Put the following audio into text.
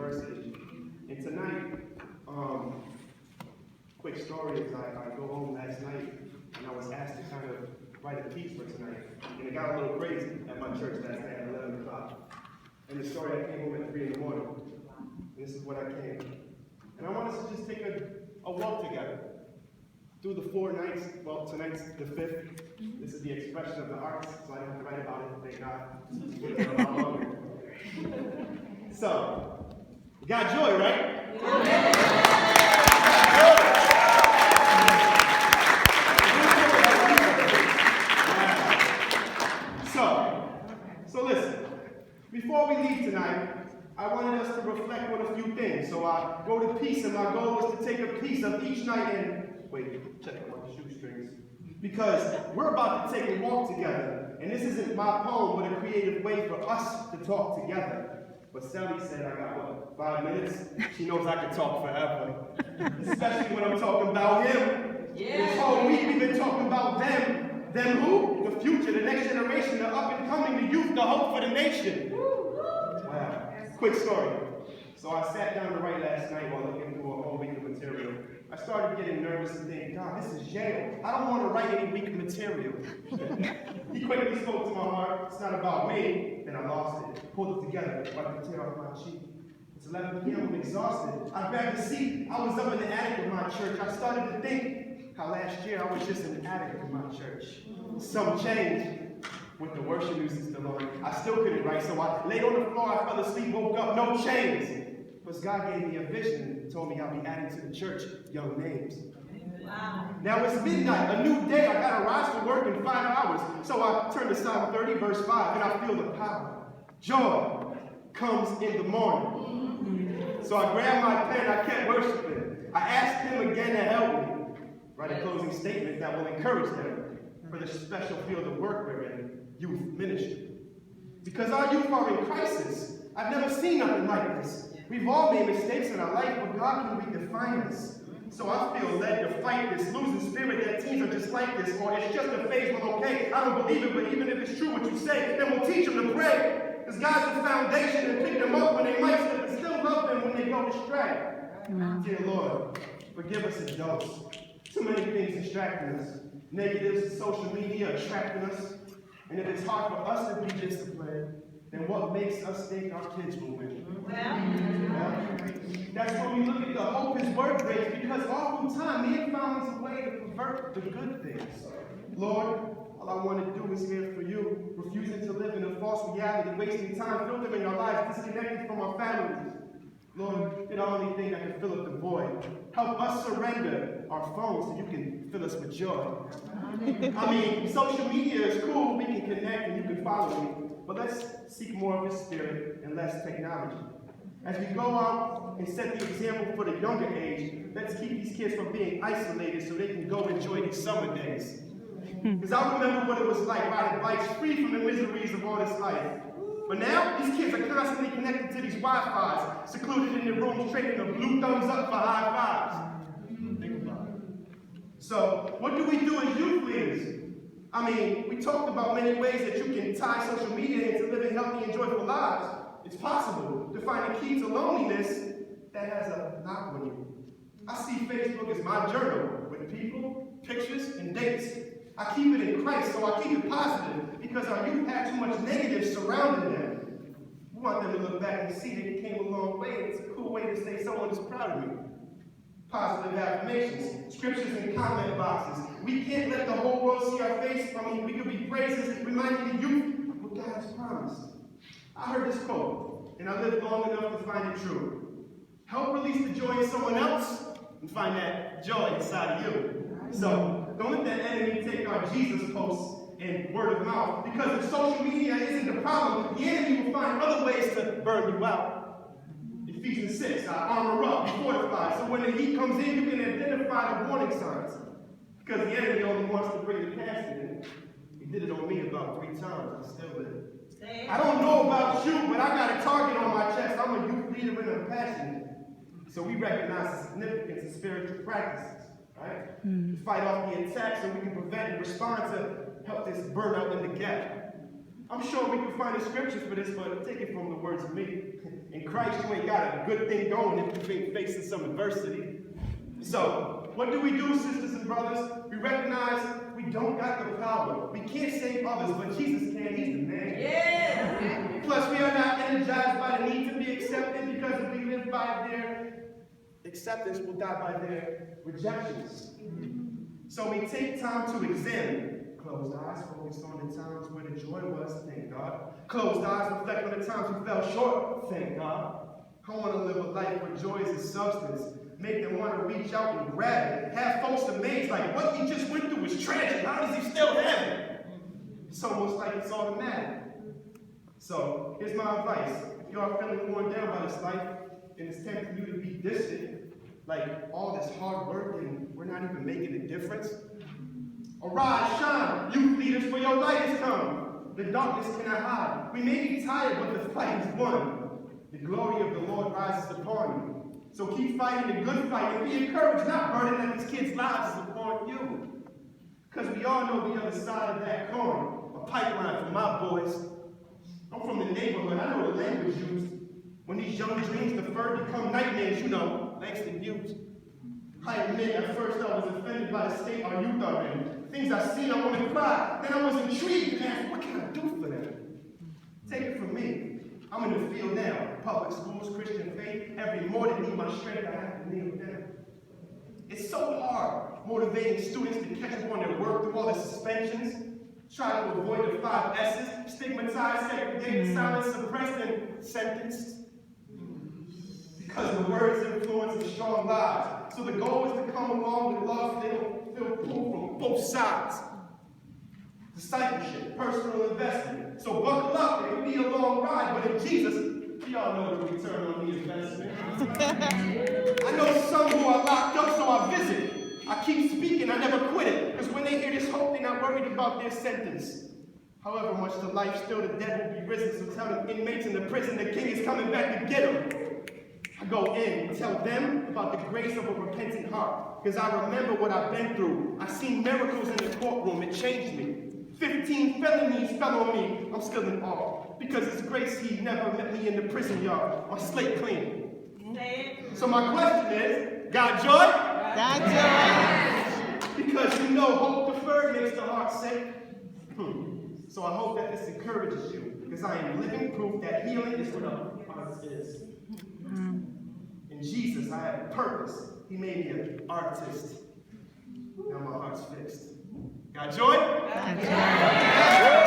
University. And tonight, quick story is I go home last night and I was asked to kind of write a piece for tonight. And it got a little crazy at my church last night at 11 o'clock. And the story, I came home at 3 in the morning. And this is what I came. And I want us to just take a walk together through the 4 nights. Well, tonight's the 5th. This is the expression of the arts, so I don't have to write about it, thank God. It's a lot longer. So, you got joy, right? So listen, before we leave tonight, I wanted us to reflect on a few things. So I wrote a piece, and my goal was to take a piece of each night and, check my shoestrings. Because we're about to take a walk together, and this isn't my poem, but a creative way for us to talk together. But Sally said I got, 5 minutes? She knows I can talk forever. Especially when I'm talking about him. Yeah. This whole week we've been talking about them. Them who? The future, the next generation, the up and coming, the youth, the hope for the nation. Wow. Quick story. So I sat down to write last night while looking through a whole week of material. I started getting nervous and thinking, God, this is Yale. I don't want to write any weak material. He quickly spoke to my heart. It's not about me. Then I lost it. Pulled it together, wiped the tear off my cheek. It's 11 p.m. I'm exhausted. I grabbed a seat. I was up in the attic of my church. I started to think how last year I was just in the attic of my church. Some changed. With the worship music still on, I still couldn't write, so I laid on the floor, I fell asleep, woke up, no change. Because God gave me a vision and told me I'll be adding to the church young names. Wow. Now it's midnight, a new day, I gotta rise for work in 5 hours. So I turn to Psalm 30, verse 5, and I feel the power. Joy comes in the morning. So I grabbed my pen, I kept worshiping. I asked him again to help me. Write a closing statement that will encourage them for the special field of work we're in. Youth ministry. Because our youth are in crisis. I've never seen nothing like this. We've all made mistakes in our life, but God can redefine us. So I feel led to fight this losing spirit that teens are just like this, or it's just a phase, well, okay, I don't believe it, but even if it's true what you say, then we'll teach them to pray. Because God's the foundation and pick them up when they might slip and still love them when they go astray. Amen. Dear Lord, forgive us a dose. Too many things distracting us. Negatives, social media attracting us. And if it's hard for us to be disciplined, then what makes us think our kids will win? That's when we look at the hope is worth rates, because oftentimes man finds a way to pervert the good things. Lord, all I want to do is hear for you, refusing to live in a false reality, wasting time filtering our lives, disconnected from our families. Lord, you're the only thing that can fill up the void. Help us surrender our phones so you can fill us with joy. I mean, social media is cool, we can connect and you can follow me, but let's seek more of His Spirit and less technology. As we go out and set the example for the younger age, let's keep these kids from being isolated so they can go enjoy these summer days. Because I remember what it was like riding bikes free from the miseries of all this life. But now, these kids are constantly connected to these Wi-Fis, secluded in their rooms, trading a blue thumbs up for high fives. Think about it. So, what do we do as youth leaders? I mean, we talked about many ways that you can tie social media into living healthy and joyful lives. It's possible to find a key to loneliness that has a knock on you. I see Facebook as my journal with people, pictures, and dates. I keep it in Christ, so I keep it positive because our youth have too much negative surrounding them. We want them to look back and see that it came a long way, and it's a cool way to say someone is proud of me. Positive affirmations, scriptures in comment boxes. We can't let the whole world see our face. I mean, we could be praises, reminding the youth of what God has promised. I heard this quote, and I lived long enough to find it true. Help release the joy in someone else, and find that joy inside of you. So, don't let that enemy take our Jesus posts and word of mouth, because if social media isn't the problem, the enemy will find other ways to burn you out. Ephesians 6, armor up, be fortified, so when the heat comes in, you can identify the warning signs. Because the enemy only wants to bring the passion in. He did it on me about 3 times, I still live. I don't know about you, but I got a target on my chest. I'm a youth leader and a passionate. So we recognize the significance of spiritual practices, right? To fight off the attack so we can prevent and respond to help this burnout in the gap. I'm sure we can find the scriptures for this, but take it from the words of me. In Christ, you ain't got a good thing going if you ain't facing some adversity. So, what do we do, sisters and brothers? We recognize we don't got the power. We can't save others, but Jesus can. He's the man. Yeah. Plus, we are not energized by the need to be accepted, because if we live by their acceptance, we'll die by their rejections. So we take time to examine. Closed eyes, focus on the times where the joy was, thank God. Closed eyes, reflect on the times we fell short, thank God. I want to live a life where joy is a substance. Make them want to reach out and grab it. Have folks amazed, like what he just went through was tragic. How does he still have it? It's almost like it's automatic. So, here's my advice. If you are feeling worn down by this life, and it's tempting you to be distant, like all this hard work and we're not even making a difference, arise, shine, youth leaders, for your light has come. The darkness cannot hide. We may be tired, but the fight is won. The glory of the Lord rises upon you. So keep fighting the good fight and be encouraged, not burden that these kids' lives is upon you. Because we all know the other side of that coin. A pipeline for my boys. I'm from the neighborhood. I know the language used. When these young dreams deferred become nightmares, you know, thanks to youth. I admit, at first I was offended by the state our youth are in. Things I see, I want to cry. Then I was intrigued and asked, what can I do for them? Take it from me. I'm in the field now. Public schools, Christian faith. Every morning, need my strength, I have to kneel down. It's so hard motivating students to catch up on their work through all the suspensions. Try to avoid the 5 S's. Stigmatized, segregated, silenced, suppressed, and sentenced. Because the words influence and strong lives. So the goal is to come along with love. They don't feel pulled from both sides. Discipleship, personal investment. So buckle up, it will be a long ride, but in Jesus, we all know the return on the investment. I know some who are locked up, so I visit. I keep speaking, I never quit it. Because when they hear this hope, they're not worried about their sentence. However much to life, still the dead will be risen. So tell the inmates in the prison the king is coming back to get them. I go in and tell them about the grace of a repentant heart. Because I remember what I've been through. I've seen miracles in the courtroom. It changed me. 15 felonies fell on me. I'm still in awe. Because it's grace he never met me in the prison yard. My slate clean. So my question is, got joy? Got joy. Because you know hope deferred makes the heart sick. So I hope that this encourages you. Because I am living proof that healing is what a heart is. In Jesus, I have a purpose. He made me an artist. Now my heart's fixed. Got joy? Got joy.